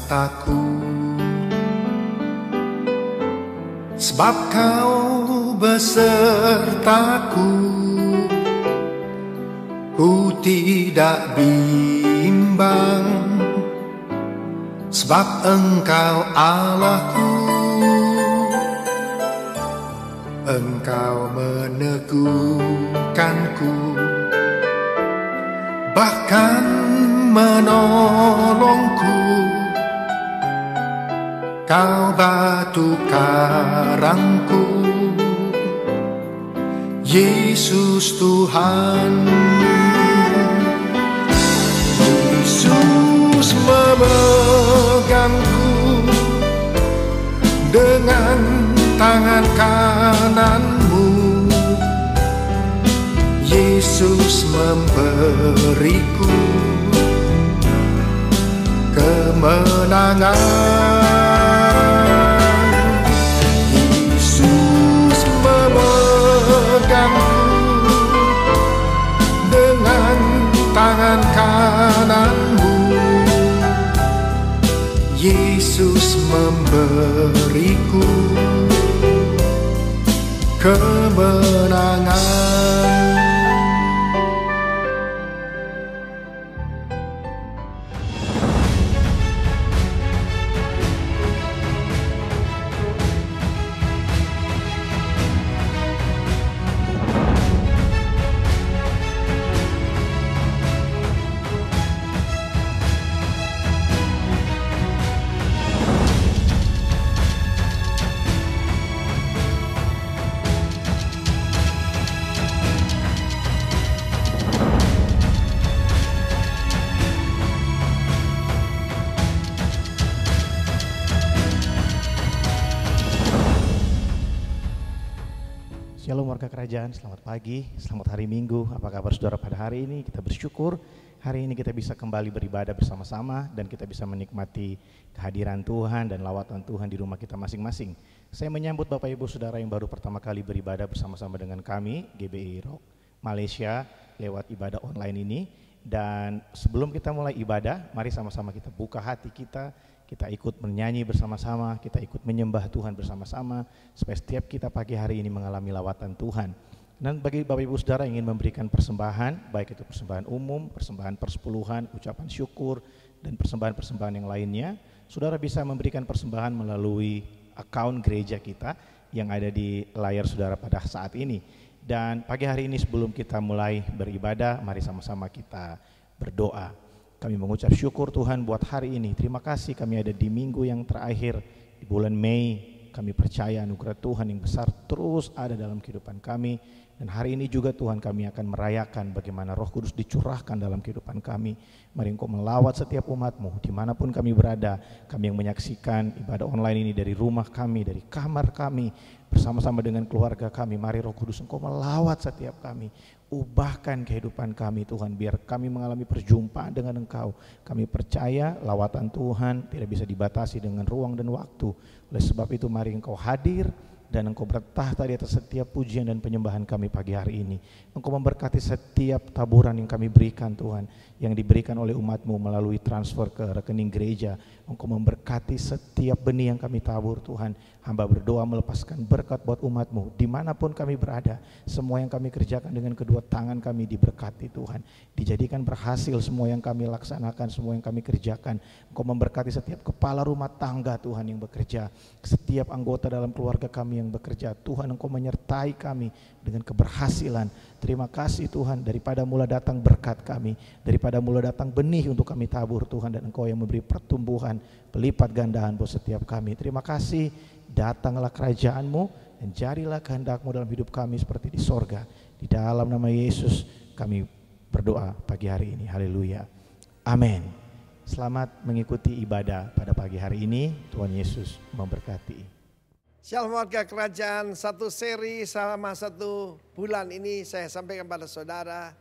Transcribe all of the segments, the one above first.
Takut, sebab kau besertaku. Ku tidak bimbang, sebab Engkau Allahku. Engkau meneguhkanku, bahkan menolongku. Kau batu karangku, Yesus Tuhan. Yesus memegangku dengan tangan kananmu. Yesus memberiku kemenangan. Yesus memegangku dengan tangan kananmu. Yesus memberiku kemenangan. Shalom warga kerajaan, selamat pagi, selamat hari Minggu. Apa kabar saudara pada hari ini? Kita bersyukur hari ini kita bisa kembali beribadah bersama-sama dan kita bisa menikmati kehadiran Tuhan dan lawatan Tuhan di rumah kita masing-masing. Saya menyambut Bapak Ibu Saudara yang baru pertama kali beribadah bersama-sama dengan kami GBI Rock Malaysia lewat ibadah online ini. Dan sebelum kita mulai ibadah, mari sama-sama kita buka hati kita ikut menyanyi bersama-sama, kita ikut menyembah Tuhan bersama-sama, supaya setiap kita pagi hari ini mengalami lawatan Tuhan. Dan bagi Bapak Ibu Saudara yang ingin memberikan persembahan, baik itu persembahan umum, persembahan persepuluhan, ucapan syukur, dan persembahan-persembahan yang lainnya, saudara bisa memberikan persembahan melalui akun gereja kita yang ada di layar saudara pada saat ini. Dan pagi hari ini sebelum kita mulai beribadah, mari sama-sama kita berdoa. Kami mengucap syukur Tuhan buat hari ini. Terima kasih kami ada di minggu yang terakhir di bulan Mei. Kami percaya anugerah Tuhan yang besar terus ada dalam kehidupan kami. Dan hari ini juga Tuhan kami akan merayakan bagaimana Roh Kudus dicurahkan dalam kehidupan kami. Mari Engkau melawat setiap umat-Mu dimanapun kami berada. Kami yang menyaksikan ibadah online ini dari rumah kami, dari kamar kami, bersama-sama dengan keluarga kami. Mari Roh Kudus Engkau melawat setiap kami. Ubahkan kehidupan kami Tuhan, biar kami mengalami perjumpaan dengan Engkau. Kami percaya lawatan Tuhan tidak bisa dibatasi dengan ruang dan waktu. Oleh sebab itu mari Engkau hadir dan Engkau bertahta di atas setiap pujian dan penyembahan kami pagi hari ini. Engkau memberkati setiap taburan yang kami berikan Tuhan, yang diberikan oleh umat-Mu melalui transfer ke rekening gereja. Engkau memberkati setiap benih yang kami tabur Tuhan. Hamba berdoa melepaskan berkat buat umat-Mu dimanapun kami berada. Semua yang kami kerjakan dengan kedua tangan kami diberkati Tuhan. Dijadikan berhasil semua yang kami laksanakan, semua yang kami kerjakan. Engkau memberkati setiap kepala rumah tangga Tuhan yang bekerja, setiap anggota dalam keluarga kami yang bekerja. Tuhan Engkau menyertai kami dengan keberhasilan. Terima kasih Tuhan, daripada mula datang berkat kami, daripada mula datang benih untuk kami tabur Tuhan, dan Engkau yang memberi pertumbuhan pelipat gandaan buat setiap kami. Terima kasih, datanglah kerajaan-Mu dan jadilah kehendak-Mu dalam hidup kami seperti di sorga. Di dalam nama Yesus kami berdoa pagi hari ini. Haleluya. Amin. Selamat mengikuti ibadah pada pagi hari ini. Tuhan Yesus memberkati. Shalom warga kerajaan, satu seri selama 1 bulan ini saya sampaikan pada saudara.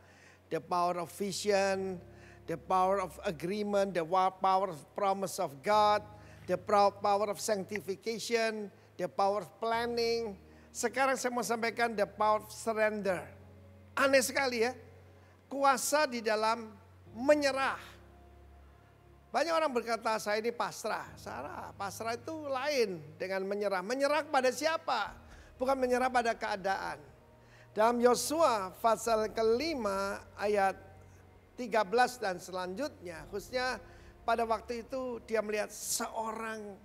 The power of vision, the power of agreement, the power of promise of God, the power of sanctification, the power of planning. Sekarang saya mau sampaikan the power of surrender. Aneh sekali ya, kuasa di dalam menyerah. Banyak orang berkata saya ini pasrah. Salah, pasrah itu lain dengan menyerah. Menyerah pada siapa? Bukan menyerah pada keadaan. Dalam Yosua pasal kelima ayat 13 dan selanjutnya. Khususnya pada waktu itu dia melihat seorang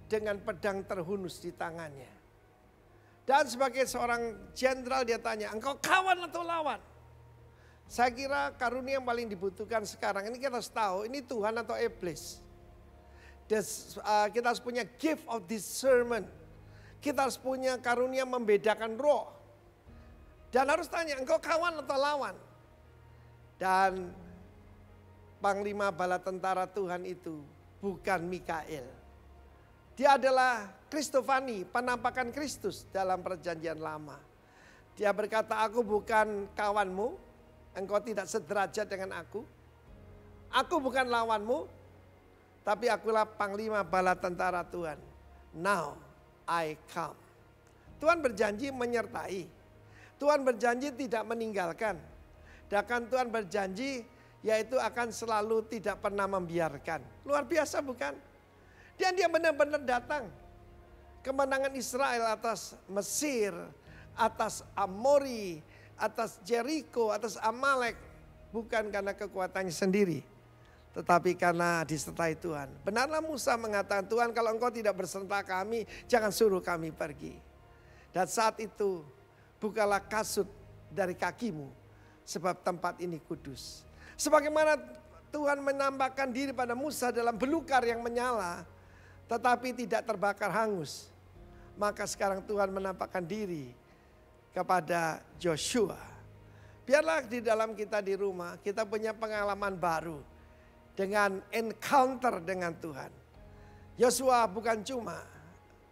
dengan pedang terhunus di tangannya. Dan sebagai seorang jenderal dia tanya, engkau kawan atau lawan? Saya kira karunia yang paling dibutuhkan sekarang ini kita harus tahu ini Tuhan atau iblis. Kita harus punya gift of discernment. Kita harus punya karunia membedakan roh. Dan harus tanya engkau kawan atau lawan. Dan Panglima Bala Tentara Tuhan itu bukan Mikael. Dia adalah Kristofani, penampakan Kristus dalam perjanjian lama. Dia berkata aku bukan kawanmu. Engkau tidak sederajat dengan aku. Aku bukan lawanmu. Tapi akulah panglima bala tentara Tuhan. Now I come. Tuhan berjanji menyertai. Tuhan berjanji tidak meninggalkan. Dan Tuhan berjanji yaitu akan selalu tidak pernah membiarkan. Luar biasa bukan? Dan dia benar-benar datang. Kemenangan Israel atas Mesir, atas Amori, atas Jericho, atas Amalek. Bukan karena kekuatannya sendiri. Tetapi karena disertai Tuhan. Benarlah Musa mengatakan, Tuhan kalau engkau tidak berserta kami, jangan suruh kami pergi. Dan saat itu, bukalah kasut dari kakimu. Sebab tempat ini kudus. Sebagaimana Tuhan menambahkan diri pada Musa dalam belukar yang menyala. Tetapi tidak terbakar hangus. Maka sekarang Tuhan menampakkan diri kepada Joshua. Biarlah di dalam kita di rumah kita punya pengalaman baru dengan encounter dengan Tuhan. Joshua bukan cuma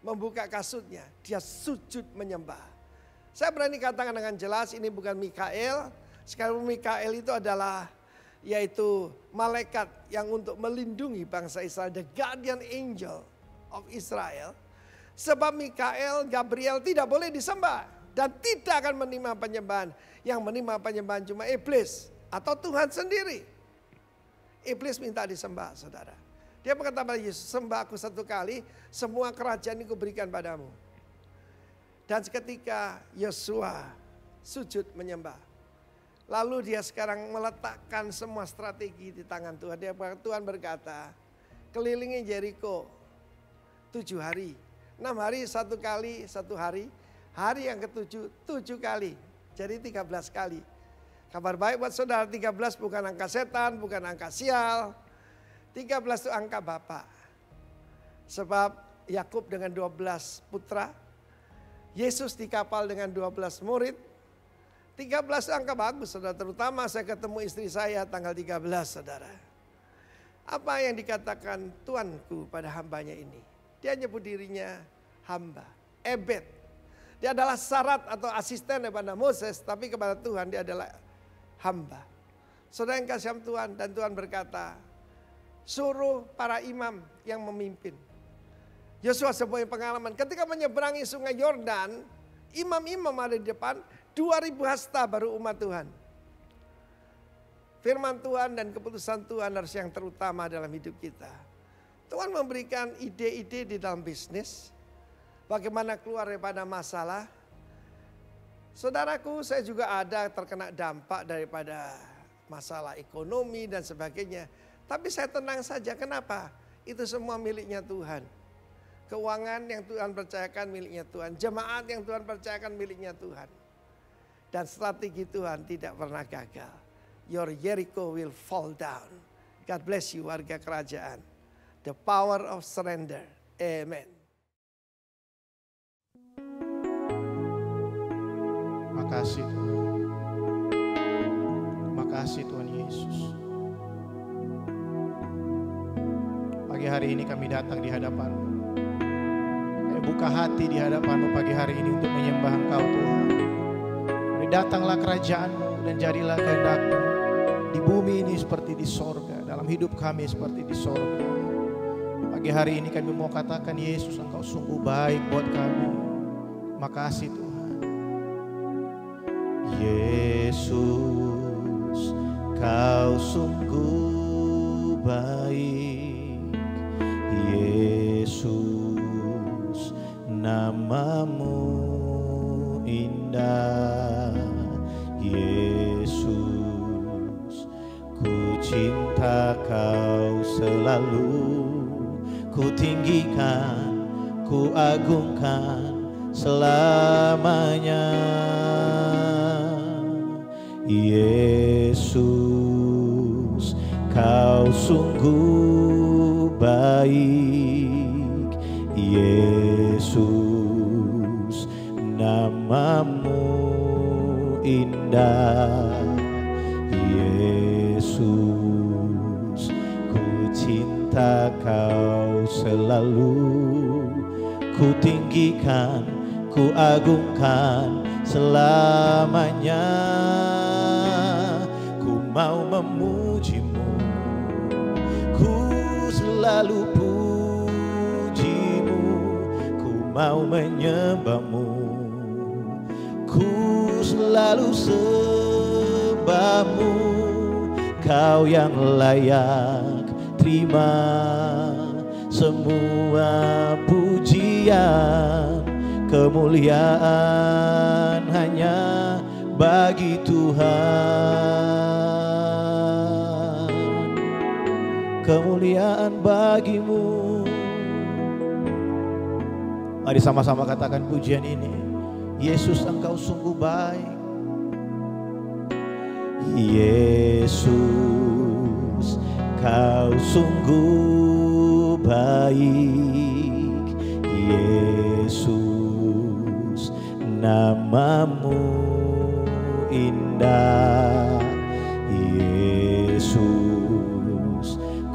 membuka kasutnya, dia sujud menyembah. Saya berani katakan dengan jelas ini bukan Mikael. Sekarang Mikael itu adalah yaitu malaikat yang untuk melindungi bangsa Israel, the guardian angel of Israel. Sebab Mikael, Gabriel tidak boleh disembah. Dan tidak akan menerima penyembahan. Yang menerima penyembahan cuma iblis. Atau Tuhan sendiri. Iblis minta disembah saudara. Dia berkata pada Yesus, sembah aku 1 kali. Semua kerajaan ini kuberikan padamu. Dan seketika Yosua sujud menyembah. Lalu dia sekarang meletakkan semua strategi di tangan Tuhan. Tuhan berkata, kelilingi Jericho 7 hari. 6 hari 1 kali 1 hari. Hari yang ke-7, 7 kali. Jadi 13 kali. Kabar baik buat saudara, 13 bukan angka setan, bukan angka sial. 13 itu angka Bapa. Sebab Yakub dengan 12 putra. Yesus di kapal dengan 12 murid. 13 itu angka bagus saudara. Terutama saya ketemu istri saya tanggal 13 saudara. Apa yang dikatakan Tuanku pada hambanya ini? Dia nyebut dirinya hamba. Ebed. Dia adalah syarat atau asisten kepada Moses, tapi kepada Tuhan dia adalah hamba. Saudara yang kasih Tuhan, dan Tuhan berkata, suruh para imam yang memimpin. Yosua sebuah pengalaman, ketika menyeberangi sungai Yordan, imam-imam ada di depan, 2000 hasta baru umat Tuhan. Firman Tuhan dan keputusan Tuhan harus yang terutama dalam hidup kita. Tuhan memberikan ide-ide di dalam bisnis. Bagaimana keluar daripada masalah. Saudaraku, saya juga ada terkena dampak daripada masalah ekonomi dan sebagainya. Tapi saya tenang saja, kenapa? Itu semua miliknya Tuhan. Keuangan yang Tuhan percayakan miliknya Tuhan. Jemaat yang Tuhan percayakan miliknya Tuhan. Dan strategi Tuhan tidak pernah gagal. Your Jericho will fall down. God bless you warga kerajaan. The power of surrender. Amen. Makasih Tuhan. Makasih Tuhan Yesus. Pagi hari ini kami datang di hadapan-Mu. Kami membuka hati di hadapan-Mu pagi hari ini untuk menyembah Engkau Tuhan. Mari datanglah kerajaan-Mu dan jadilah kehendak-Mu di bumi ini seperti di sorga, dalam hidup kami seperti di sorga. Pagi hari ini kami mau katakan, Yesus, Engkau sungguh baik buat kami. Makasih Tuhan. Yesus, Kau sungguh baik. Yesus, nama-Mu indah. Yesus, ku cinta Kau selalu. Ku tinggikan, ku agungkan selamanya. Yesus, Kau sungguh baik. Yesus, nama-Mu indah. Yesus, ku cinta Kau selalu. Ku tinggikan, ku agungkan selamanya. Ku mau memuji-Mu, ku selalu puji-Mu. Ku mau menyembah-Mu, ku selalu sembah-Mu. Kau yang layak terima semua pujian. Kemuliaan hanya bagi Tuhan. Kemuliaan bagi-Mu. Mari sama-sama katakan pujian ini. Yesus, Engkau sungguh baik. Yesus, Kau sungguh baik. Yesus, nama-Mu indah. Yesus,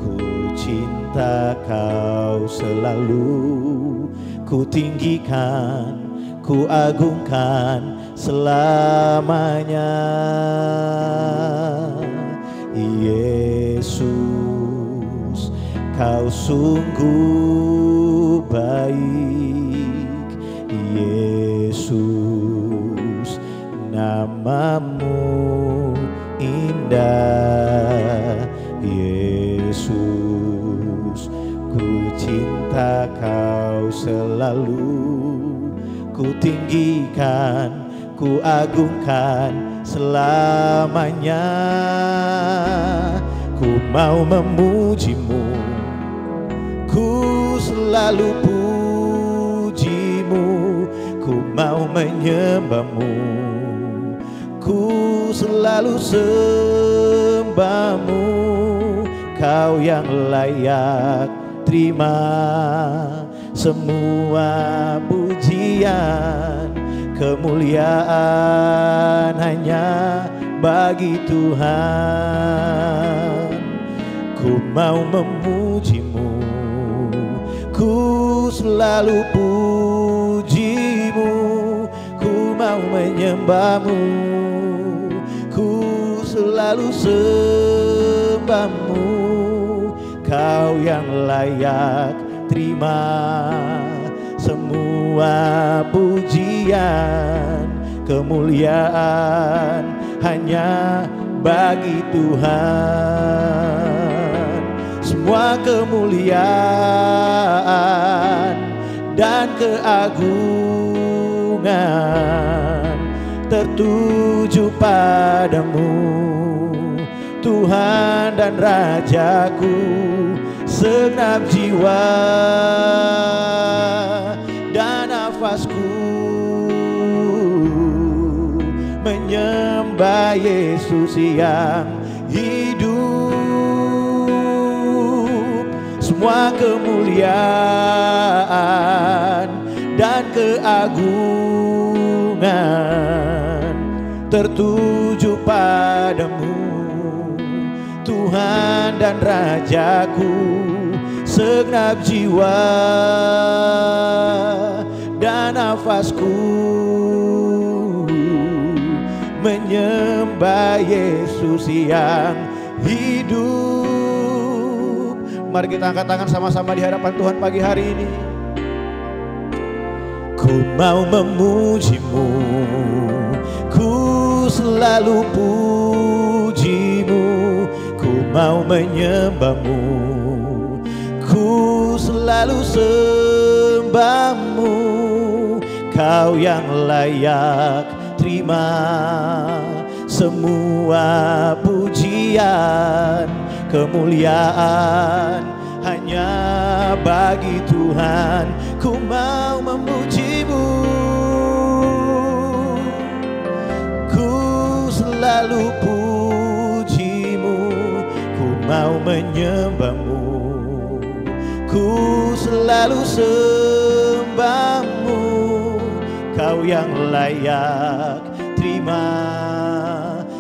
ku cinta Kau selalu. Ku tinggikan, ku agungkan selamanya. Yesus, Kau sungguh baik. Yesus, nama-Mu indah. Yesus, ku cinta Kau selalu. Ku tinggikan, ku agungkan selamanya. Ku mau memuji-Mu, ku selalu puji-Mu. Ku mau menyembah-Mu, ku selalu sembah-Mu. Kau yang layak terima semua pujian. Kemuliaan hanya bagi Tuhan. Ku mau memuji-Mu, ku selalu puji-Mu. Ku mau menyembah-Mu, ku selalu sembah-Mu. Kau yang layak terima semua pujian. Kemuliaan hanya bagi Tuhan. Semua kemuliaan dan keagungan tertuju padamu, Tuhan dan Rajaku. Segenap jiwa dan nafasku menyembah Yesus yang hidup. Semua kemuliaan dan keagungan tertuju padamu, Tuhan dan Rajaku. Segenap jiwa dan nafasku menyembah Yesus yang hidup. Mari kita angkat tangan sama-sama di hadapan Tuhan pagi hari ini. Ku mau memuji-Mu, ku selalu puji-Mu, ku mau menyembah-Mu, ku selalu sembah-Mu. Kau yang layak terima semua pujian, kemuliaan hanya bagi Tuhan. Ku mau memuji-Mu, ku selalu puji-Mu, ku mau menyembah-Mu, ku selalu sembah-Mu. Kau yang layak terima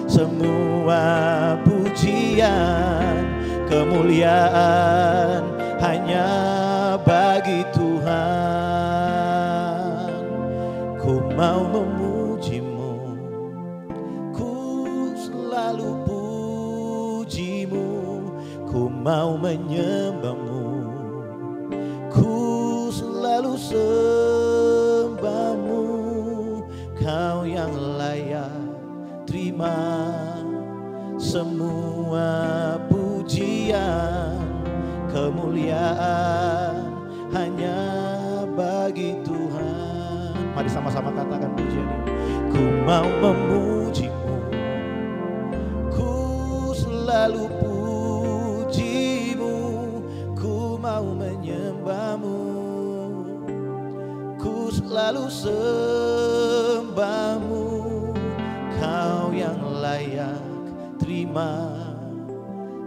semua pujian, kemuliaan hanya bagi Tuhan. Ku mau memuji-Mu, ku selalu puji-Mu, ku mau menyembah-Mu, ku selalu sembah-Mu. Kau yang layak terima semua pujian, kemuliaan hanya bagi Tuhan. Mari sama-sama katakan pujian ini. Ku mau memuji-Mu, ku selalu puji-Mu, ku mau menyembah-Mu, ku selalu sembah-Mu. Kau yang layak terima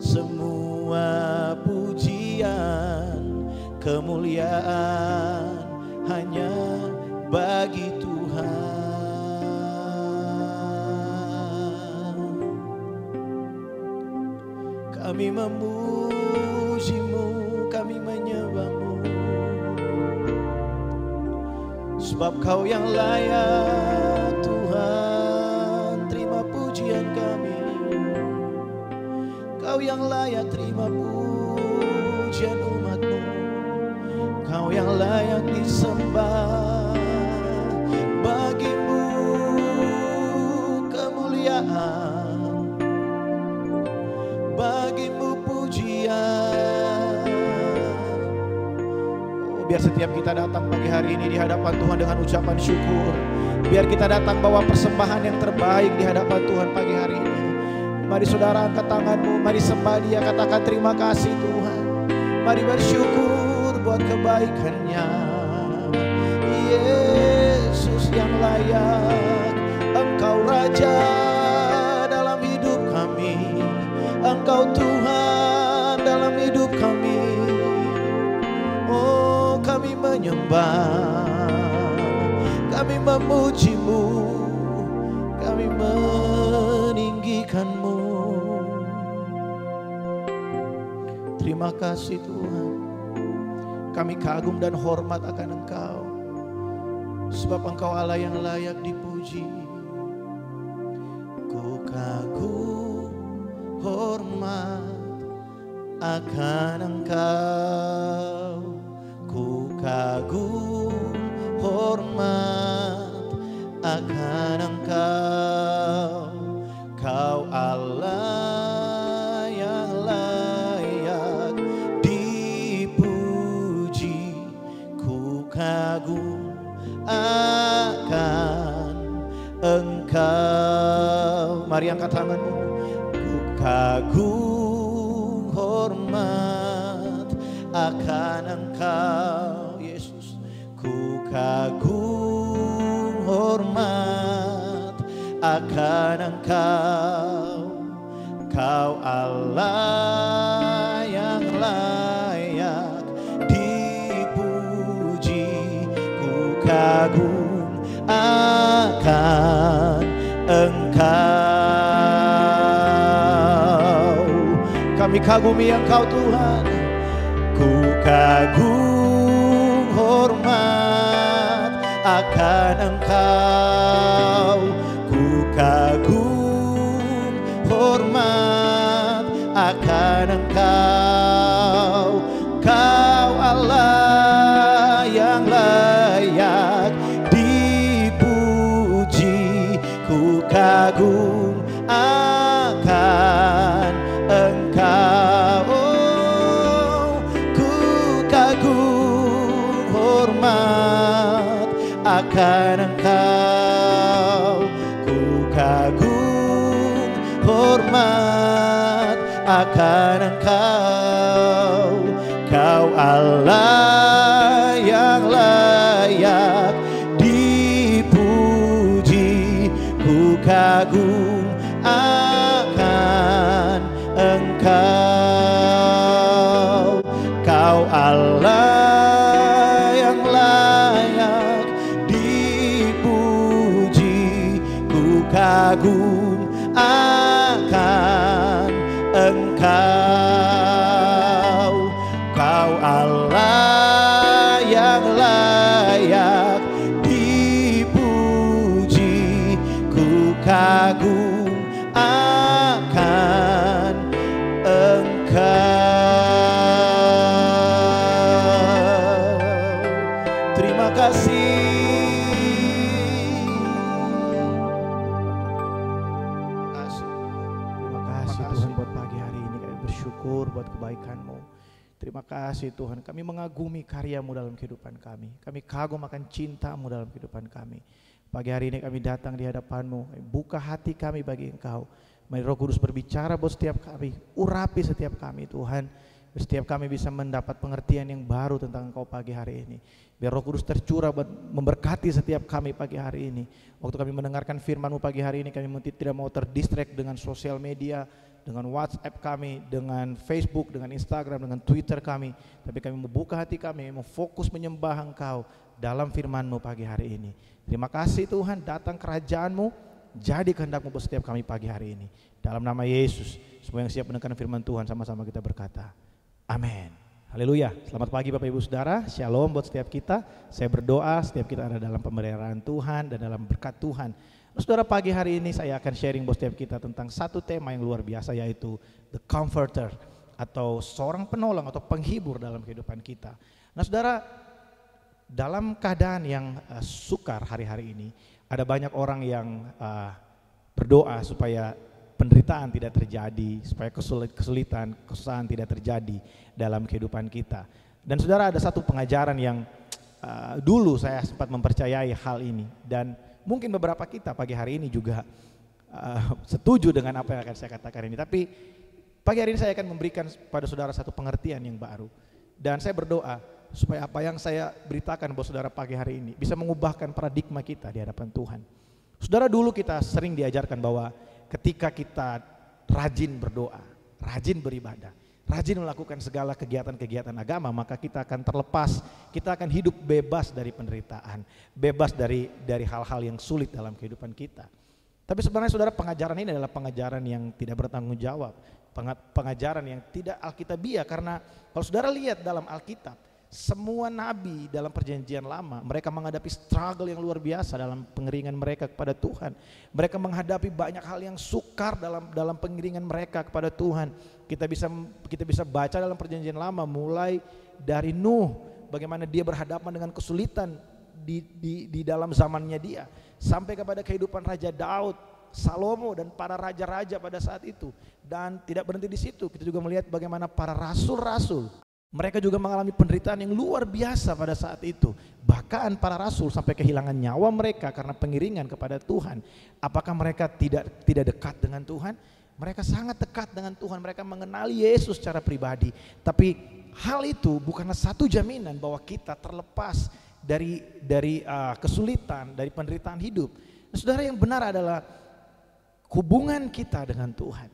semua pujian, kemuliaan hanya bagi Tuhan. Kami memuji-Mu, kami menyembah-Mu, sebab Kau yang layak Tuhan terima pujian kami. Kau yang layak terima pujian umat-Mu, Kau yang layak disembah. Bagi-Mu kemuliaan, bagi-Mu pujian. Oh, biar setiap kita datang pagi hari ini di hadapan Tuhan dengan ucapan syukur. Biar kita datang bawa persembahan yang terbaik di hadapan Tuhan pagi hari ini. Mari saudara angkat tanganmu, mari sembah Dia, katakan terima kasih Tuhan. Mari bersyukur buat kebaikan-Nya. Yesus yang layak, Engkau Raja dalam hidup kami, Engkau Tuhan dalam hidup kami. Oh, kami menyembah, kami memuji-Mu, kami meninggikan-Mu. Terima kasih Tuhan. Kami kagum dan hormat akan Engkau, sebab Engkau Allah yang layak dipuji. Ku kagum hormat akan Engkau, ku kagum hormat akan Engkau. Kau Allah yang layak dipuji. Ku kagum akan Engkau. Mari angkat tanganmu. Ku kagum hormat akan Engkau Yesus. Ku kagum hormat akan Engkau. Kau Allah yang layak dipuji. Ku kagum akan Engkau. Kami kagumi Engkau Tuhan. Ku kagum hormat akan Engkau, ku kagum hormat akan Engkau. Kau Allah yang layak dipuji, ku kagum akan Engkau. Oh, ku kagum hormat akan Engkau, ku kagum hormat akan Engkau. Kau Allah yang layak dipuji, ku kagum akan Engkau. Kau Allah yang layak dipuji, ku kagum akan Engkau. Kau Allah yang layak dipuji, ku kagum akan Engkau. Terima kasih. Terima kasih Tuhan buat pagi hari ini, kami bersyukur buat kebaikan-Mu. Terima kasih Tuhan, kami mengagumi karya-Mu dalam kehidupan kami. Kami kagum akan cinta-Mu dalam kehidupan kami. Pagi hari ini kami datang di hadapan-Mu, buka hati kami bagi Engkau. Mari Roh Kudus berbicara buat setiap kami, urapi setiap kami Tuhan. Setiap kami bisa mendapat pengertian yang baru tentang Engkau pagi hari ini. Biar Roh Kudus tercurah memberkati setiap kami pagi hari ini. Waktu kami mendengarkan firman-Mu pagi hari ini, kami tidak mau terdistract dengan sosial media, dengan WhatsApp kami, dengan Facebook, dengan Instagram, dengan Twitter kami. Tapi kami membuka hati kami, mau fokus menyembah Engkau dalam firman-Mu pagi hari ini. Terima kasih Tuhan, datang kerajaan-Mu, jadi kehendak-Mu buat setiap kami pagi hari ini. Dalam nama Yesus, semua yang siap mendengarkan firman Tuhan sama-sama kita berkata, amin. Haleluya. Selamat pagi Bapak Ibu Saudara, shalom buat setiap kita. Saya berdoa setiap kita ada dalam pemeliharaan Tuhan dan dalam berkat Tuhan. Saudara, pagi hari ini saya akan sharing buat setiap kita tentang satu tema yang luar biasa, yaitu The Comforter, atau seorang penolong atau penghibur dalam kehidupan kita. Nah saudara, dalam keadaan yang sukar hari-hari ini, ada banyak orang yang berdoa supaya penderitaan tidak terjadi, supaya kesulitan, kesusahan tidak terjadi dalam kehidupan kita. Dan saudara, ada satu pengajaran yang dulu saya sempat mempercayai hal ini, dan mungkin beberapa kita pagi hari ini juga setuju dengan apa yang akan saya katakan ini. Tapi pagi hari ini saya akan memberikan pada saudara satu pengertian yang baru. Dan saya berdoa supaya apa yang saya beritakan buat saudara pagi hari ini bisa mengubahkan paradigma kita di hadapan Tuhan. Saudara, dulu kita sering diajarkan bahwa ketika kita rajin berdoa, rajin beribadah, rajin melakukan segala kegiatan-kegiatan agama, maka kita akan terlepas, kita akan hidup bebas dari penderitaan, bebas dari hal-hal yang sulit dalam kehidupan kita. Tapi sebenarnya saudara, pengajaran ini adalah pengajaran yang tidak bertanggung jawab, pengajaran yang tidak alkitabiah, karena kalau saudara lihat dalam Alkitab, semua nabi dalam perjanjian lama, mereka menghadapi struggle yang luar biasa dalam pengeringan mereka kepada Tuhan. Mereka menghadapi banyak hal yang sukar dalam pengeringan mereka kepada Tuhan. Kita bisa baca dalam perjanjian lama, mulai dari Nuh, bagaimana dia berhadapan dengan kesulitan di dalam zamannya dia, sampai kepada kehidupan Raja Daud, Salomo, dan para raja-raja pada saat itu. Dan tidak berhenti di situ, kita juga melihat bagaimana para rasul-rasul, mereka juga mengalami penderitaan yang luar biasa pada saat itu. Bahkan para rasul sampai kehilangan nyawa mereka karena pengiringan kepada Tuhan. Apakah mereka tidak dekat dengan Tuhan? Mereka sangat dekat dengan Tuhan. Mereka mengenali Yesus secara pribadi. Tapi hal itu bukanlah satu jaminan bahwa kita terlepas dari kesulitan, dari penderitaan hidup. Nah, saudara, yang benar adalah hubungan kita dengan Tuhan,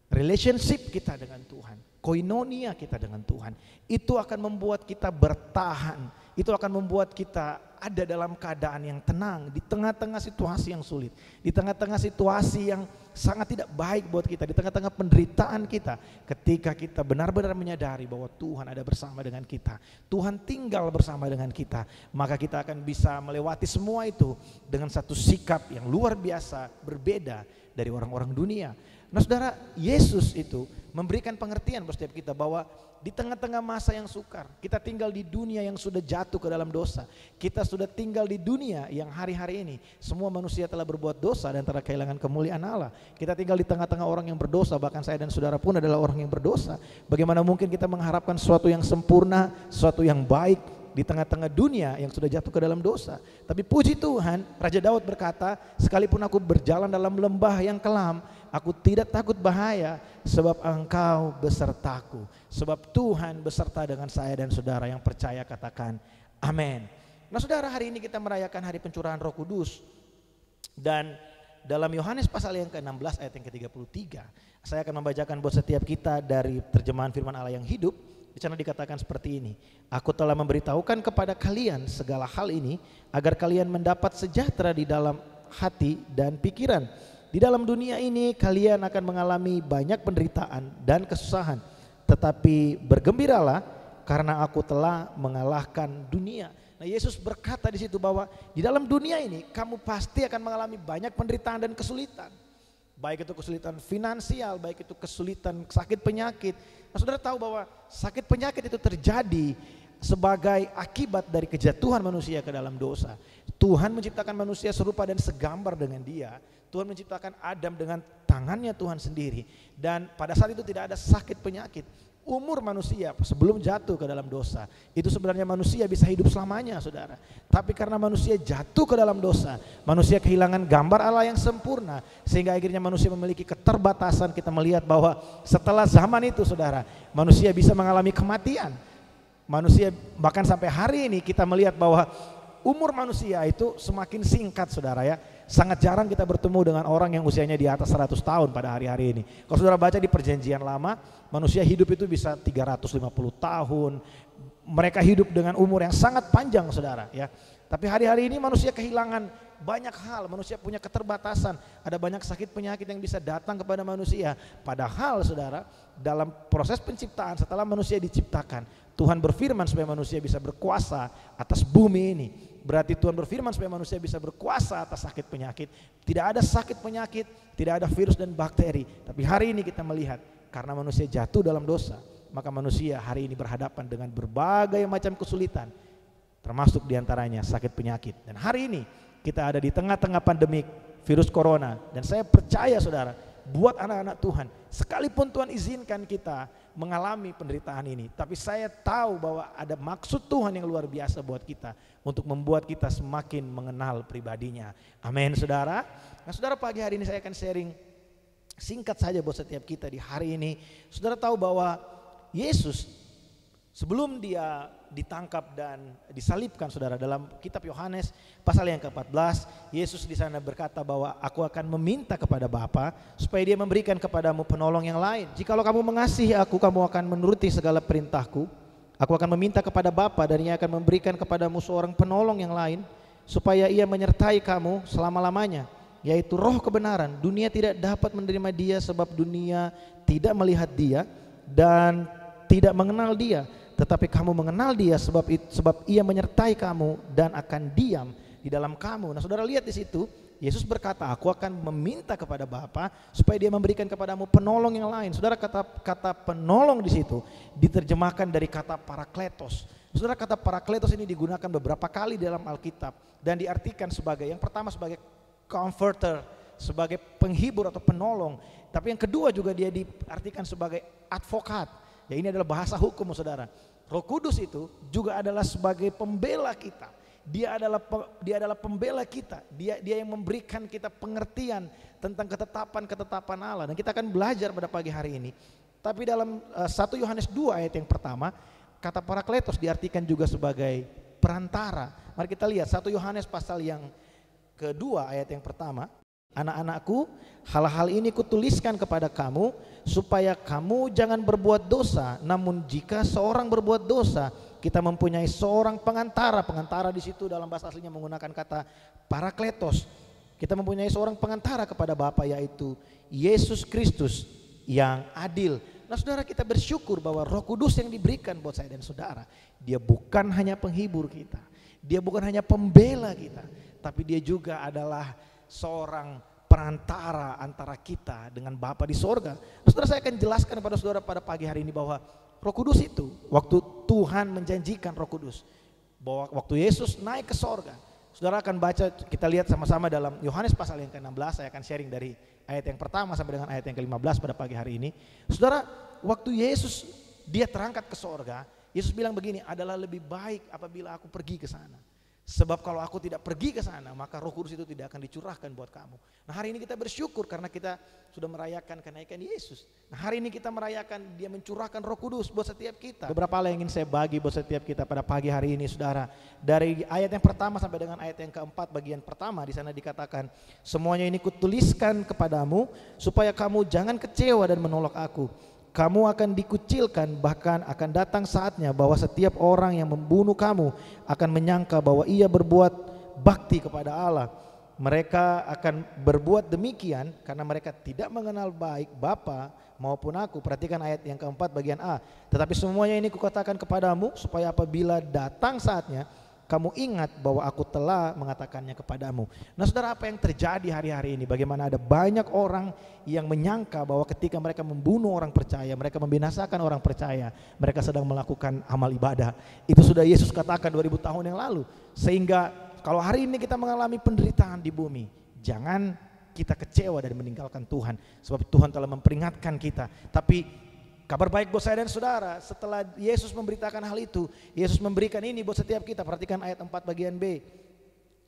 relationship kita dengan Tuhan, koinonia kita dengan Tuhan, itu akan membuat kita bertahan, itu akan membuat kita ada dalam keadaan yang tenang di tengah-tengah situasi yang sulit, di tengah-tengah situasi sangat tidak baik buat kita di tengah-tengah penderitaan kita. Ketika kita benar-benar menyadari bahwa Tuhan ada bersama dengan kita, Tuhan tinggal bersama dengan kita, maka kita akan bisa melewati semua itu dengan satu sikap yang luar biasa berbeda dari orang-orang dunia. Nah saudara, Yesus itu memberikan pengertian buat setiap kita bahwa di tengah-tengah masa yang sukar, kita tinggal di dunia yang sudah jatuh ke dalam dosa. Kita sudah tinggal di dunia yang hari-hari ini semua manusia telah berbuat dosa dan telah kehilangan kemuliaan Allah. Kita tinggal di tengah-tengah orang yang berdosa, bahkan saya dan saudara pun adalah orang yang berdosa. Bagaimana mungkin kita mengharapkan sesuatu yang sempurna, sesuatu yang baik di tengah-tengah dunia yang sudah jatuh ke dalam dosa? Tapi puji Tuhan, Raja Daud berkata, sekalipun aku berjalan dalam lembah yang kelam, aku tidak takut bahaya, sebab Engkau besertaku. Sebab Tuhan beserta dengan saya dan saudara yang percaya, katakan amin. Nah saudara, hari ini kita merayakan hari pencurahan Roh Kudus. Dan dalam Yohanes pasal yang ke-16 ayat yang ke-33, saya akan membacakan buat setiap kita dari terjemahan firman Allah yang hidup. Di sana dikatakan seperti ini, aku telah memberitahukan kepada kalian segala hal ini agar kalian mendapat sejahtera di dalam hati dan pikiran. Di dalam dunia ini kalian akan mengalami banyak penderitaan dan kesusahan, tetapi bergembiralah karena aku telah mengalahkan dunia. Nah Yesus berkata di situ bahwa di dalam dunia ini kamu pasti akan mengalami banyak penderitaan dan kesulitan. Baik itu kesulitan finansial, baik itu kesulitan sakit penyakit. Nah saudara tahu bahwa sakit penyakit itu terjadi sebagai akibat dari kejatuhan manusia ke dalam dosa. Tuhan menciptakan manusia serupa dan segambar dengan Dia. Tuhan menciptakan Adam dengan tangannya Tuhan sendiri. Dan pada saat itu tidak ada sakit penyakit. Umur manusia sebelum jatuh ke dalam dosa, itu sebenarnya manusia bisa hidup selamanya saudara. Tapi karena manusia jatuh ke dalam dosa, manusia kehilangan gambar Allah yang sempurna, sehingga akhirnya manusia memiliki keterbatasan. Kita melihat bahwa setelah zaman itu saudara, manusia bisa mengalami kematian. Manusia bahkan sampai hari ini kita melihat bahwa umur manusia itu semakin singkat saudara ya. Sangat jarang kita bertemu dengan orang yang usianya di atas 100 tahun pada hari-hari ini. Kalau saudara baca di perjanjian lama, manusia hidup itu bisa 350 tahun. Mereka hidup dengan umur yang sangat panjang saudara ya. Tapi hari-hari ini manusia kehilangan banyak hal, manusia punya keterbatasan. Ada banyak sakit penyakit yang bisa datang kepada manusia. Padahal saudara, dalam proses penciptaan setelah manusia diciptakan, Tuhan berfirman supaya manusia bisa berkuasa atas bumi ini. Berarti Tuhan berfirman supaya manusia bisa berkuasa atas sakit penyakit. Tidak ada sakit penyakit, tidak ada virus dan bakteri. Tapi hari ini kita melihat karena manusia jatuh dalam dosa, maka manusia hari ini berhadapan dengan berbagai macam kesulitan, termasuk diantaranya sakit penyakit. Dan hari ini kita ada di tengah-tengah pandemik virus corona. Dan saya percaya saudara, buat anak-anak Tuhan, sekalipun Tuhan izinkan kita mengalami penderitaan ini, tapi saya tahu bahwa ada maksud Tuhan yang luar biasa buat kita, untuk membuat kita semakin mengenal pribadinya. Amin saudara. Nah saudara, pagi hari ini saya akan sharing singkat saja buat setiap kita di hari ini. Saudara tahu bahwa Yesus sebelum dia ditangkap dan disalibkan saudara, dalam kitab Yohanes pasal yang ke-14, Yesus di sana berkata bahwa aku akan meminta kepada Bapa supaya Dia memberikan kepadamu penolong yang lain. Jikalau kamu mengasihi aku, kamu akan menuruti segala perintahku. Aku akan meminta kepada Bapa dan Ia akan memberikan kepadamu seorang penolong yang lain, supaya Ia menyertai kamu selama-lamanya, yaitu Roh kebenaran. Dunia tidak dapat menerima Dia sebab dunia tidak melihat Dia dan tidak mengenal Dia. Tetapi kamu mengenal Dia sebab Ia menyertai kamu dan akan diam di dalam kamu. Nah saudara lihat di situ, Yesus berkata, aku akan meminta kepada Bapa supaya Dia memberikan kepadamu penolong yang lain. Saudara, kata penolong di situ diterjemahkan dari kata parakletos. Saudara, kata parakletos ini digunakan beberapa kali dalam Alkitab dan diartikan sebagai, yang pertama sebagai comforter, sebagai penghibur atau penolong. Tapi yang kedua juga dia diartikan sebagai advokat. Ya, ini adalah bahasa hukum saudara. Roh Kudus itu juga adalah sebagai pembela kita. Dia adalah pembela kita. Dia yang memberikan kita pengertian tentang ketetapan Allah. Dan kita akan belajar pada pagi hari ini. Tapi dalam 1 Yohanes 2 ayat yang pertama, kata parakletos diartikan juga sebagai perantara. Mari kita lihat 1 Yohanes pasal yang kedua ayat yang pertama. Anak-anakku, hal-hal ini kutuliskan kepada kamu supaya kamu jangan berbuat dosa. Namun jika seorang berbuat dosa, kita mempunyai seorang pengantara. Pengantara di situ dalam bahasa aslinya menggunakan kata parakletos. Kita mempunyai seorang pengantara kepada Bapa, yaitu Yesus Kristus yang adil. Nah saudara, kita bersyukur bahwa Roh Kudus yang diberikan buat saya dan saudara, dia bukan hanya penghibur kita, dia bukan hanya pembela kita, tapi dia juga adalah seorang perantara antara kita dengan Bapa di sorga. Nah, saudara, saya akan jelaskan kepada saudara pada pagi hari ini bahwa Roh Kudus itu, waktu Tuhan menjanjikan Roh Kudus, bahwa waktu Yesus naik ke sorga, saudara akan baca, kita lihat sama-sama dalam Yohanes pasal yang ke-16, saya akan sharing dari ayat yang pertama sampai dengan ayat yang ke-15 pada pagi hari ini. Saudara, waktu Yesus dia terangkat ke sorga, Yesus bilang begini, adalah lebih baik apabila aku pergi ke sana. Sebab kalau aku tidak pergi ke sana, maka Roh Kudus itu tidak akan dicurahkan buat kamu. Nah hari ini kita bersyukur karena kita sudah merayakan kenaikan Yesus. Nah hari ini kita merayakan dia mencurahkan Roh Kudus buat setiap kita. Beberapa hal yang ingin saya bagi buat setiap kita pada pagi hari ini, saudara. Dari ayat yang pertama sampai dengan ayat yang keempat, bagian pertama di sana dikatakan, semuanya ini kutuliskan kepadamu supaya kamu jangan kecewa dan menolak aku. Kamu akan dikucilkan, bahkan akan datang saatnya bahwa setiap orang yang membunuh kamu akan menyangka bahwa ia berbuat bakti kepada Allah. Mereka akan berbuat demikian karena mereka tidak mengenal baik Bapa maupun aku. Perhatikan ayat yang keempat bagian A. Tetapi semuanya ini kukatakan kepadamu supaya apabila datang saatnya, kamu ingat bahwa aku telah mengatakannya kepadamu. Nah saudara, apa yang terjadi hari-hari ini? Bagaimana ada banyak orang yang menyangka bahwa ketika mereka membunuh orang percaya, mereka membinasakan orang percaya, mereka sedang melakukan amal ibadah. Itu sudah Yesus katakan 2000 tahun yang lalu. Sehingga kalau hari ini kita mengalami penderitaan di bumi, jangan kita kecewa dan meninggalkan Tuhan. Sebab Tuhan telah memperingatkan kita. Tapi kabar baik buat saya dan saudara, setelah Yesus memberitakan hal itu, Yesus memberikan ini buat setiap kita. Perhatikan ayat 4 bagian B.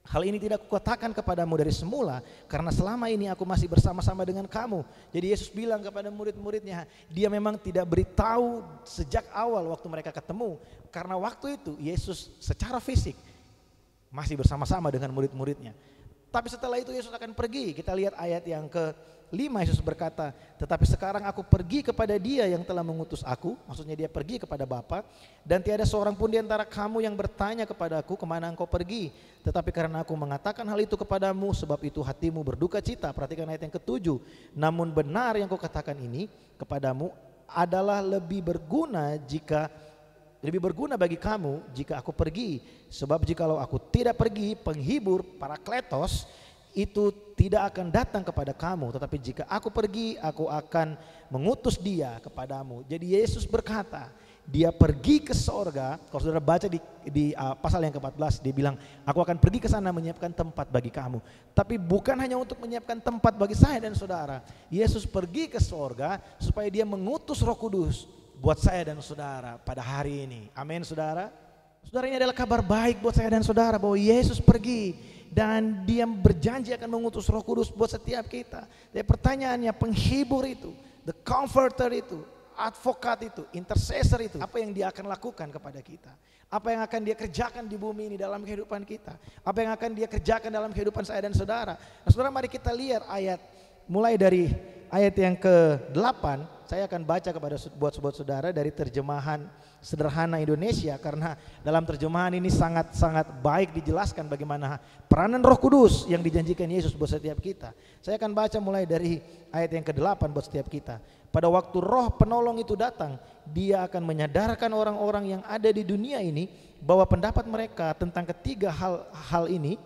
Hal ini tidak kukatakan kepadamu dari semula, karena selama ini aku masih bersama-sama dengan kamu. Jadi Yesus bilang kepada murid-muridnya, dia memang tidak beritahu sejak awal waktu mereka ketemu. Karena waktu itu Yesus secara fisik masih bersama-sama dengan murid-muridnya. Tapi setelah itu Yesus akan pergi. Kita lihat ayat yang ke-5, Yesus berkata, tetapi sekarang aku pergi kepada dia yang telah mengutus aku. Maksudnya dia pergi kepada Bapa. Dan tiada seorang pun di antara kamu yang bertanya kepadaku, kemana engkau pergi. Tetapi karena aku mengatakan hal itu kepadamu, sebab itu hatimu berduka cita. Perhatikan ayat yang ke-7. Namun benar yang kau katakan ini kepadamu adalah lebih berguna bagi kamu jika aku pergi. Sebab jikalau aku tidak pergi, penghibur, Parakletos, itu tidak akan datang kepada kamu. Tetapi jika aku pergi, aku akan mengutus dia kepadamu. Jadi Yesus berkata, dia pergi ke sorga. Kalau saudara baca di pasal yang ke-14, dia bilang, aku akan pergi ke sana menyiapkan tempat bagi kamu. Tapi bukan hanya untuk menyiapkan tempat bagi saya dan saudara. Yesus pergi ke sorga supaya dia mengutus Roh Kudus buat saya dan saudara pada hari ini. Amin saudara. Saudara, ini adalah kabar baik buat saya dan saudara bahwa Yesus pergi dan dia berjanji akan mengutus Roh Kudus buat setiap kita. Jadi pertanyaannya, penghibur itu, the comforter itu, advokat itu, intercessor itu, apa yang dia akan lakukan kepada kita? Apa yang akan dia kerjakan di bumi ini dalam kehidupan kita? Apa yang akan dia kerjakan dalam kehidupan saya dan saudara? Nah saudara, mari kita lihat ayat, mulai dari ayat yang ke-8. Saya akan baca buat saudara dari terjemahan sederhana Indonesia, karena dalam terjemahan ini sangat-sangat baik dijelaskan bagaimana peranan Roh Kudus yang dijanjikan Yesus buat setiap kita. Saya akan baca mulai dari ayat yang ke-8 buat setiap kita. Pada waktu Roh Penolong itu datang, dia akan menyadarkan orang-orang yang ada di dunia ini bahwa pendapat mereka tentang ketiga hal ini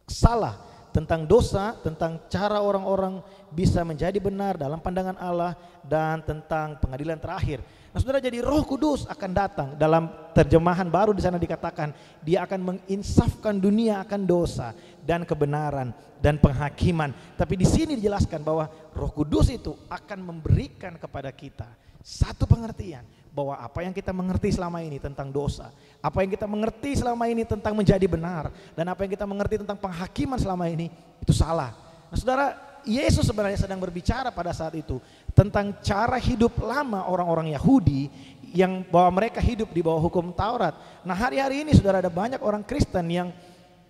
salah. Tentang dosa, tentang cara orang-orang bisa menjadi benar dalam pandangan Allah, dan tentang pengadilan terakhir. Nah saudara, jadi Roh Kudus akan datang. Dalam terjemahan baru di sana dikatakan dia akan menginsafkan dunia akan dosa dan kebenaran dan penghakiman. Tapi di sini dijelaskan bahwa Roh Kudus itu akan memberikan kepada kita satu pengertian bahwa apa yang kita mengerti selama ini tentang dosa, apa yang kita mengerti selama ini tentang menjadi benar, dan apa yang kita mengerti tentang penghakiman selama ini itu salah. Nah saudara, Yesus sebenarnya sedang berbicara pada saat itu tentang cara hidup lama orang-orang Yahudi yang bahwa mereka hidup di bawah hukum Taurat. Nah hari-hari ini saudara, ada banyak orang Kristen yang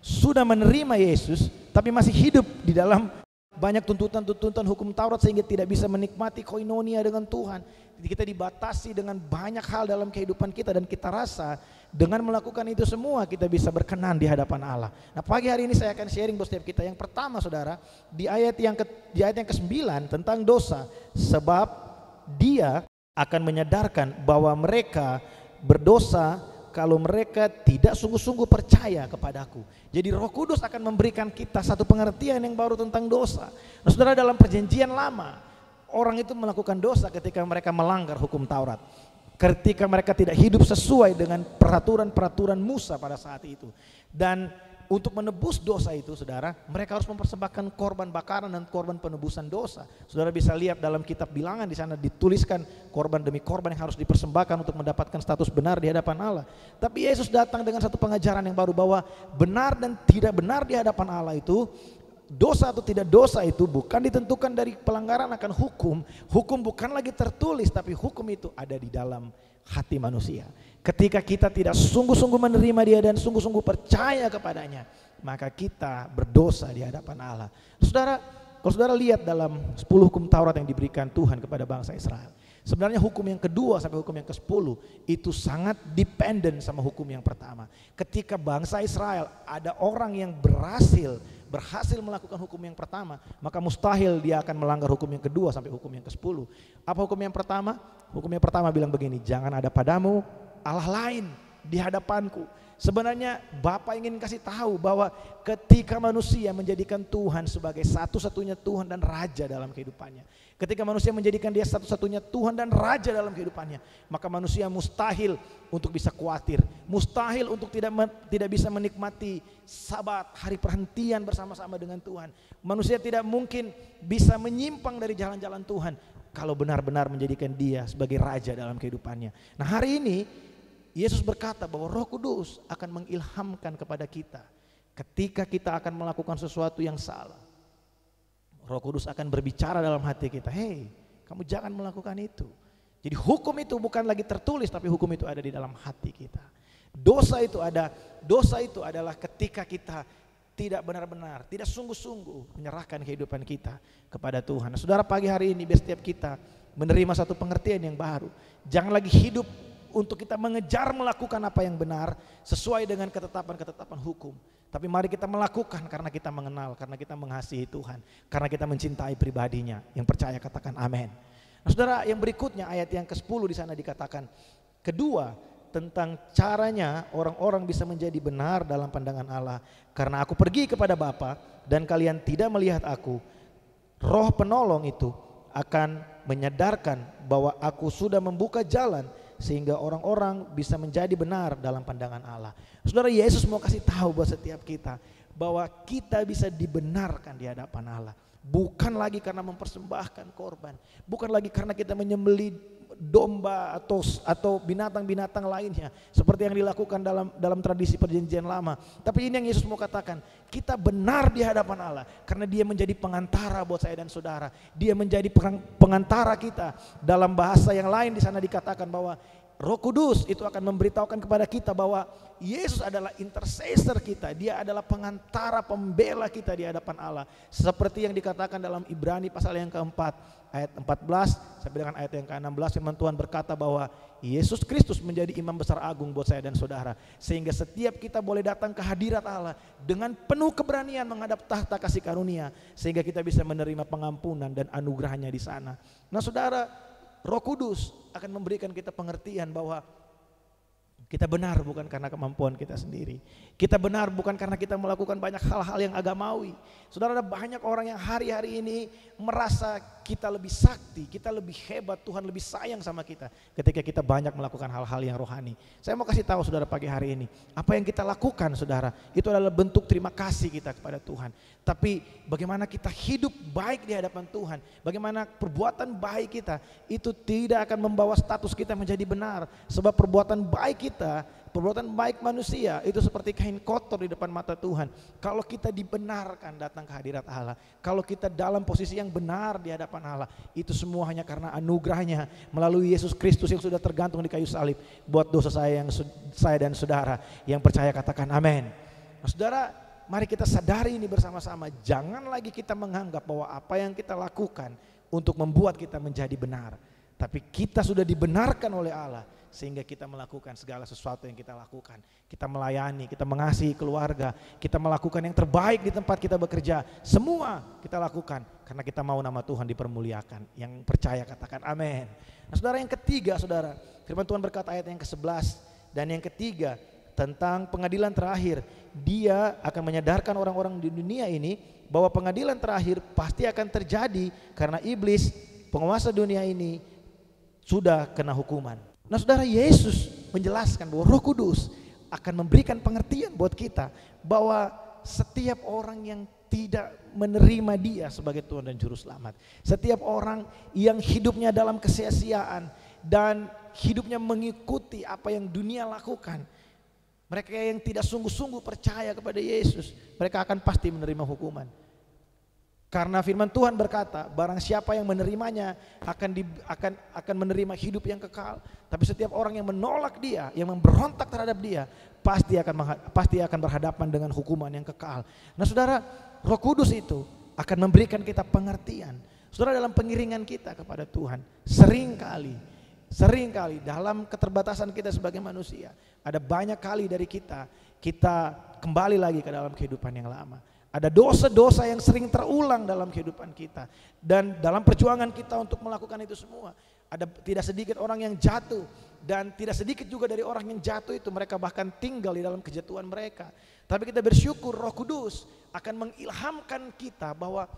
sudah menerima Yesus tapi masih hidup di dalam banyak tuntutan-tuntutan hukum Taurat sehingga tidak bisa menikmati koinonia dengan Tuhan. Kita dibatasi dengan banyak hal dalam kehidupan kita dan kita rasa dengan melakukan itu semua kita bisa berkenan di hadapan Allah. Nah, pagi hari ini saya akan sharing buat setiap kita. Yang pertama, Saudara, di ayat yang ke-9 tentang dosa, sebab Dia akan menyadarkan bahwa mereka berdosa kalau mereka tidak sungguh-sungguh percaya kepadaku. Jadi Roh Kudus akan memberikan kita satu pengertian yang baru tentang dosa. Nah, Saudara, dalam perjanjian lama, orang itu melakukan dosa ketika mereka melanggar hukum Taurat. Ketika mereka tidak hidup sesuai dengan peraturan-peraturan Musa pada saat itu. Dan untuk menebus dosa itu, Saudara, mereka harus mempersembahkan korban bakaran dan korban penebusan dosa. Saudara bisa lihat dalam kitab Bilangan, di sana dituliskan korban demi korban yang harus dipersembahkan untuk mendapatkan status benar di hadapan Allah. Tapi Yesus datang dengan satu pengajaran yang baru bahwa benar dan tidak benar di hadapan Allah itu, dosa atau tidak dosa itu bukan ditentukan dari pelanggaran akan hukum. Hukum bukan lagi tertulis, tapi hukum itu ada di dalam hati manusia. Ketika kita tidak sungguh-sungguh menerima Dia dan sungguh-sungguh percaya kepadanya, maka kita berdosa di hadapan Allah. Saudara, kalau saudara lihat dalam 10 hukum Taurat yang diberikan Tuhan kepada bangsa Israel, sebenarnya hukum yang kedua sampai hukum yang ke-10 itu sangat dependen sama hukum yang pertama. Ketika bangsa Israel ada orang yang berhasil melakukan hukum yang pertama, maka mustahil dia akan melanggar hukum yang kedua sampai hukum yang ke-10. Apa hukum yang pertama? Hukum yang pertama bilang begini, jangan ada padamu Allah lain di hadapanku. Sebenarnya Bapa ingin kasih tahu bahwa ketika manusia menjadikan Tuhan sebagai satu-satunya Tuhan dan Raja dalam kehidupannya, ketika manusia menjadikan Dia satu-satunya Tuhan dan Raja dalam kehidupannya, maka manusia mustahil untuk bisa khawatir, mustahil untuk tidak bisa menikmati Sabat, hari perhentian bersama-sama dengan Tuhan. Manusia tidak mungkin bisa menyimpang dari jalan-jalan Tuhan kalau benar-benar menjadikan Dia sebagai Raja dalam kehidupannya. Nah, hari ini Yesus berkata bahwa Roh Kudus akan mengilhamkan kepada kita ketika kita akan melakukan sesuatu yang salah. Roh Kudus akan berbicara dalam hati kita, hei, kamu jangan melakukan itu. Jadi hukum itu bukan lagi tertulis, tapi hukum itu ada di dalam hati kita. Dosa itu adalah ketika kita tidak benar-benar, tidak sungguh-sungguh menyerahkan kehidupan kita kepada Tuhan. Nah, Saudara, pagi hari ini setiap kita menerima satu pengertian yang baru. Jangan lagi hidup untuk kita mengejar melakukan apa yang benar sesuai dengan ketetapan-ketetapan hukum. Tapi mari kita melakukan karena kita mengenal, karena kita mengasihi Tuhan, karena kita mencintai pribadinya. Yang percaya katakan amin. Nah, Saudara, yang berikutnya ayat yang ke-10 di sana dikatakan, kedua, tentang caranya orang-orang bisa menjadi benar dalam pandangan Allah. Karena aku pergi kepada Bapa dan kalian tidak melihat aku, Roh Penolong itu akan menyadarkan bahwa aku sudah membuka jalan sehingga orang-orang bisa menjadi benar dalam pandangan Allah. Saudara, Yesus mau kasih tahu buat setiap kita bahwa kita bisa dibenarkan di hadapan Allah. Bukan lagi karena mempersembahkan korban, bukan lagi karena kita menyembelih domba atau binatang-binatang lainnya seperti yang dilakukan dalam tradisi perjanjian lama. Tapi ini yang Yesus mau katakan, kita benar di hadapan Allah karena Dia menjadi pengantara buat saya dan saudara. Dia menjadi pengantara kita. Dalam bahasa yang lain di sana dikatakan bahwa Roh Kudus itu akan memberitahukan kepada kita bahwa Yesus adalah intercessor kita. Dia adalah pengantara, pembela kita di hadapan Allah. Seperti yang dikatakan dalam Ibrani pasal yang keempat, ayat 14 sampai dengan ayat yang ke-16, firman Tuhan berkata bahwa Yesus Kristus menjadi imam besar agung buat saya dan saudara. Sehingga setiap kita boleh datang ke hadirat Allah dengan penuh keberanian menghadap tahta kasih karunia. Sehingga kita bisa menerima pengampunan dan anugerahnya di sana. Nah, saudara, Roh Kudus akan memberikan kita pengertian bahwa kita benar bukan karena kemampuan kita sendiri. Kita benar bukan karena kita melakukan banyak hal-hal yang agamawi. Saudara, ada banyak orang yang hari-hari ini merasa kita lebih sakti, kita lebih hebat, Tuhan lebih sayang sama kita ketika kita banyak melakukan hal-hal yang rohani. Saya mau kasih tahu saudara pagi hari ini, apa yang kita lakukan saudara, itu adalah bentuk terima kasih kita kepada Tuhan. Tapi bagaimana kita hidup baik di hadapan Tuhan, bagaimana perbuatan baik kita, itu tidak akan membawa status kita menjadi benar. Sebab perbuatan baik kita, perbuatan baik manusia itu seperti kain kotor di depan mata Tuhan. Kalau kita dibenarkan datang ke hadirat Allah, kalau kita dalam posisi yang benar di hadapan Allah, itu semua hanya karena anugerahnya melalui Yesus Kristus yang sudah tergantung di kayu salib buat dosa saya dan saudara yang percaya katakan amin. Nah, saudara, mari kita sadari ini bersama-sama. Jangan lagi kita menganggap bahwa apa yang kita lakukan untuk membuat kita menjadi benar. Tapi kita sudah dibenarkan oleh Allah sehingga kita melakukan segala sesuatu yang kita lakukan. Kita melayani, kita mengasihi keluarga, kita melakukan yang terbaik di tempat kita bekerja. Semua kita lakukan karena kita mau nama Tuhan dipermuliakan. Yang percaya katakan amin. Nah saudara, yang ketiga saudara, firman Tuhan berkata ayat yang ke-11 dan yang ketiga tentang pengadilan terakhir. Dia akan menyadarkan orang-orang di dunia ini bahwa pengadilan terakhir pasti akan terjadi karena iblis, penguasa dunia ini, sudah kena hukuman. Nah saudara, Yesus menjelaskan bahwa Roh Kudus akan memberikan pengertian buat kita bahwa setiap orang yang tidak menerima Dia sebagai Tuhan dan Juru Selamat, setiap orang yang hidupnya dalam kesia-siaan dan hidupnya mengikuti apa yang dunia lakukan, mereka yang tidak sungguh-sungguh percaya kepada Yesus, mereka akan pasti menerima hukuman. Karena firman Tuhan berkata, barang siapa yang menerimanya akan menerima hidup yang kekal. Tapi setiap orang yang menolak Dia, yang memberontak terhadap Dia, pasti akan berhadapan dengan hukuman yang kekal. Nah saudara, Roh Kudus itu akan memberikan kita pengertian. Saudara, dalam pengiringan kita kepada Tuhan, seringkali dalam keterbatasan kita sebagai manusia, ada banyak kali dari kita kembali lagi ke dalam kehidupan yang lama. Ada dosa-dosa yang sering terulang dalam kehidupan kita. Dan dalam perjuangan kita untuk melakukan itu semua, ada tidak sedikit orang yang jatuh. Dan tidak sedikit juga dari orang yang jatuh itu mereka bahkan tinggal di dalam kejatuhan mereka. Tapi kita bersyukur Roh Kudus akan mengilhamkan kita bahwa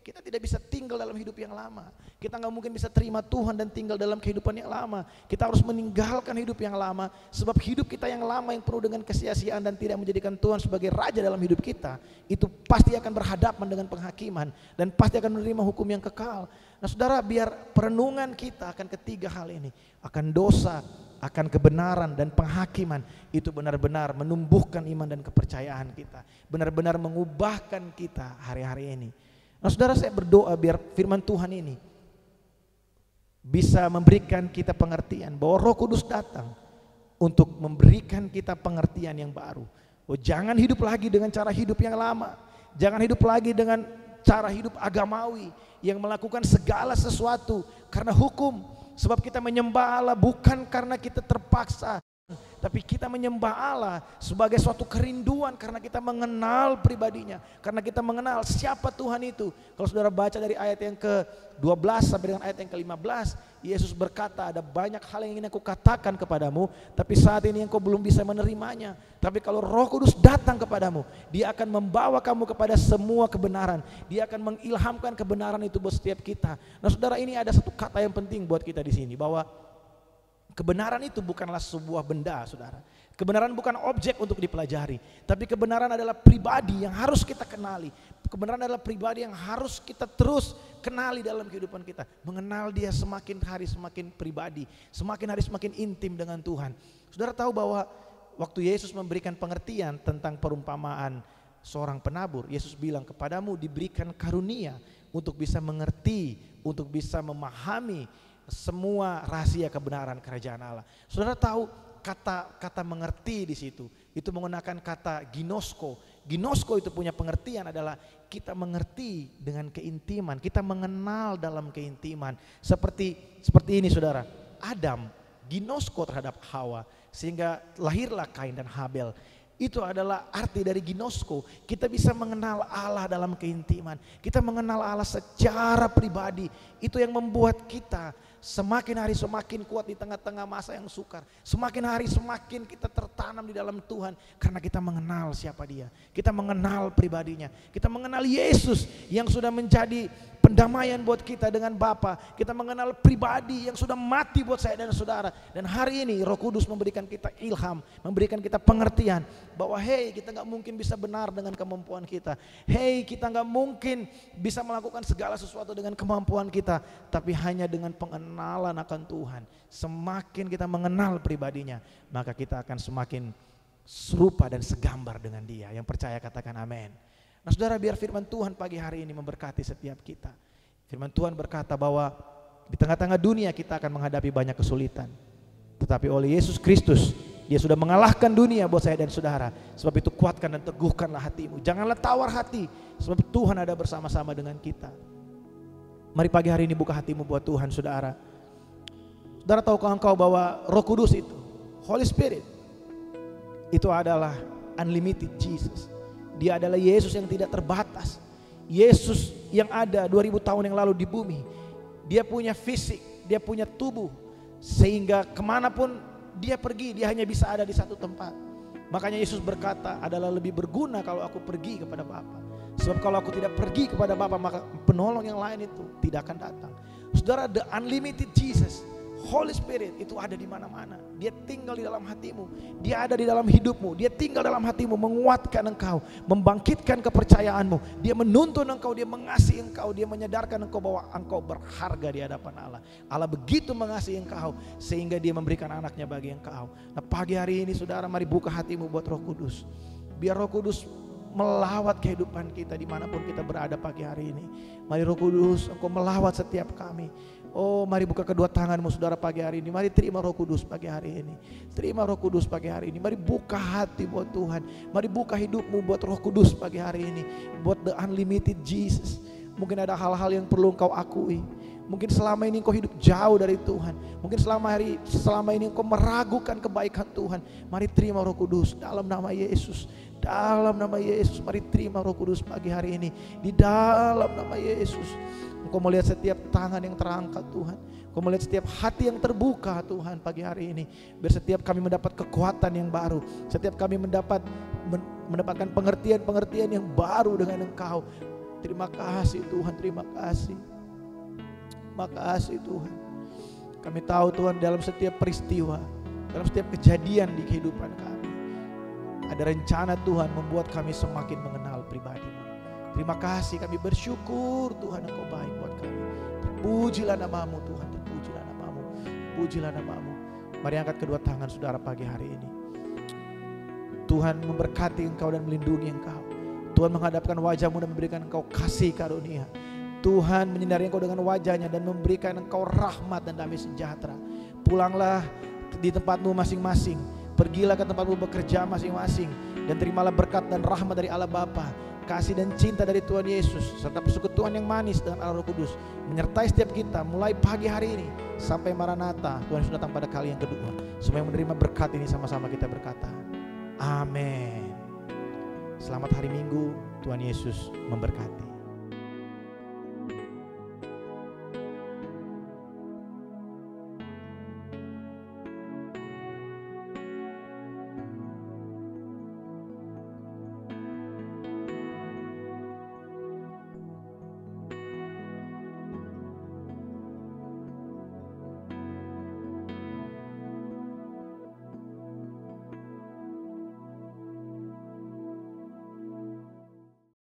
kita tidak bisa tinggal dalam hidup yang lama. Kita gak mungkin bisa terima Tuhan dan tinggal dalam kehidupan yang lama. Kita harus meninggalkan hidup yang lama. Sebab hidup kita yang lama yang penuh dengan kesia-siaan dan tidak menjadikan Tuhan sebagai Raja dalam hidup kita, itu pasti akan berhadapan dengan penghakiman dan pasti akan menerima hukum yang kekal. Nah saudara, biar perenungan kita akan ketiga hal ini, akan dosa, akan kebenaran dan penghakiman, itu benar-benar menumbuhkan iman dan kepercayaan kita, benar-benar mengubahkan kita hari-hari ini. Nah saudara, saya berdoa biar firman Tuhan ini bisa memberikan kita pengertian bahwa Roh Kudus datang untuk memberikan kita pengertian yang baru. Jangan hidup lagi dengan cara hidup yang lama. Jangan hidup lagi dengan cara hidup agamawi yang melakukan segala sesuatu karena hukum. Sebab kita menyembah Allah bukan karena kita terpaksa, tapi kita menyembah Allah sebagai suatu kerinduan karena kita mengenal pribadinya, karena kita mengenal siapa Tuhan itu. Kalau saudara baca dari ayat yang ke-12 sampai dengan ayat yang ke-15, Yesus berkata, ada banyak hal yang ingin aku katakan kepadamu, tapi saat ini engkau belum bisa menerimanya. Tapi kalau Roh Kudus datang kepadamu, Dia akan membawa kamu kepada semua kebenaran. Dia akan mengilhamkan kebenaran itu buat setiap kita. Nah saudara, ini ada satu kata yang penting buat kita di sini, bahwa kebenaran itu bukanlah sebuah benda, saudara. Kebenaran bukan objek untuk dipelajari, tapi kebenaran adalah pribadi yang harus kita kenali. Kebenaran adalah pribadi yang harus kita terus kenali dalam kehidupan kita. Mengenal Dia semakin hari semakin pribadi, semakin hari semakin intim dengan Tuhan. Saudara tahu bahwa waktu Yesus memberikan pengertian tentang perumpamaan seorang penabur, Yesus bilang, kepadamu diberikan karunia untuk bisa mengerti, untuk bisa memahami semua rahasia kebenaran kerajaan Allah. Saudara tahu kata mengerti di situ itu menggunakan kata ginosko. Ginosko itu punya pengertian adalah kita mengerti dengan keintiman, kita mengenal dalam keintiman. Seperti ini saudara, Adam ginosko terhadap Hawa sehingga lahirlah Kain dan Habel. Itu adalah arti dari ginosko. Kita bisa mengenal Allah dalam keintiman. Kita mengenal Allah secara pribadi. Itu yang membuat kita semakin hari semakin kuat di tengah-tengah masa yang sukar. Semakin hari semakin kita tertanam di dalam Tuhan karena kita mengenal siapa Dia. Kita mengenal pribadinya. Kita mengenal Yesus yang sudah menjadi pendamaian buat kita dengan Bapa. Kita mengenal pribadi yang sudah mati buat saya dan saudara. Dan hari ini Roh Kudus memberikan kita ilham, memberikan kita pengertian bahwa kita gak mungkin bisa benar dengan kemampuan kita. Kita gak mungkin bisa melakukan segala sesuatu dengan kemampuan kita, tapi hanya dengan pengenalan akan Tuhan. Semakin kita mengenal pribadinya, maka kita akan semakin serupa dan segambar dengan Dia. Yang percaya katakan amin. Nah saudara, biar firman Tuhan pagi hari ini memberkati setiap kita. Firman Tuhan berkata bahwa di tengah-tengah dunia kita akan menghadapi banyak kesulitan, tetapi oleh Yesus Kristus Dia sudah mengalahkan dunia buat saya dan saudara. Sebab itu kuatkan dan teguhkanlah hatimu. Janganlah tawar hati, sebab Tuhan ada bersama-sama dengan kita. Mari pagi hari ini buka hatimu buat Tuhan, saudara. Saudara, tahukah engkau bahwa Roh Kudus itu, Holy Spirit, itu adalah unlimited Jesus. Dia adalah Yesus yang tidak terbatas. Yesus yang ada 2000 tahun yang lalu di bumi. Dia punya fisik, dia punya tubuh, sehingga kemanapun dia pergi, dia hanya bisa ada di satu tempat. Makanya Yesus berkata, adalah lebih berguna kalau aku pergi kepada Bapa. Sebab kalau aku tidak pergi kepada Bapa, maka penolong yang lain itu tidak akan datang. Saudara, the unlimited Jesus, Holy Spirit itu ada di mana-mana. Dia tinggal di dalam hatimu. Dia ada di dalam hidupmu. Dia tinggal dalam hatimu, menguatkan engkau, membangkitkan kepercayaanmu. Dia menuntun engkau, dia mengasihi engkau, dia menyadarkan engkau bahwa engkau berharga di hadapan Allah. Allah begitu mengasihi engkau sehingga dia memberikan anaknya bagi engkau. Nah, pagi hari ini saudara, mari buka hatimu buat Roh Kudus. Biar Roh Kudus melawat kehidupan kita dimanapun kita berada pagi hari ini. Mari Roh Kudus, engkau melawat setiap kami. Oh, mari buka kedua tanganmu saudara pagi hari ini. Mari terima Roh Kudus pagi hari ini. Terima Roh Kudus pagi hari ini. Mari buka hati buat Tuhan. Mari buka hidupmu buat Roh Kudus pagi hari ini. Buat the unlimited Jesus. Mungkin ada hal-hal yang perlu engkau akui. Mungkin selama ini engkau hidup jauh dari Tuhan. Mungkin selama ini engkau meragukan kebaikan Tuhan. Mari terima Roh Kudus dalam nama Yesus. Dalam nama Yesus, mari terima Roh Kudus pagi hari ini. Di dalam nama Yesus. Engkau melihat setiap tangan yang terangkat Tuhan. Engkau melihat setiap hati yang terbuka Tuhan pagi hari ini. Biar setiap kami mendapat kekuatan yang baru. Setiap kami mendapatkan pengertian-pengertian yang baru dengan Engkau. Terima kasih Tuhan, terima kasih. Makasih Tuhan. Kami tahu Tuhan dalam setiap peristiwa, dalam setiap kejadian di kehidupan kami, ada rencana Tuhan membuat kami semakin mengenal pribadi-Mu. Terima kasih, kami bersyukur Tuhan Engkau baik buat kami. Terpujilah nama-Mu Tuhan, terpujilah nama-Mu, terpujilah nama-Mu. Mari angkat kedua tangan saudara pagi hari ini. Tuhan memberkati engkau dan melindungi engkau. Tuhan menghadapkan wajah-Mu dan memberikan engkau kasih karunia. Tuhan menyinari engkau dengan wajahnya dan memberikan engkau rahmat dan damai sejahtera. Pulanglah di tempatmu masing-masing. Pergilah ke tempatmu bekerja masing-masing. Dan terimalah berkat dan rahmat dari Allah Bapa, kasih dan cinta dari Tuhan Yesus, serta persekutuan yang manis dengan Allah Roh Kudus menyertai setiap kita mulai pagi hari ini sampai Maranatha. Tuhan sudah datang pada kali yang kedua. Semua yang menerima berkat ini sama-sama kita berkata amin. Selamat hari Minggu, Tuhan Yesus memberkati.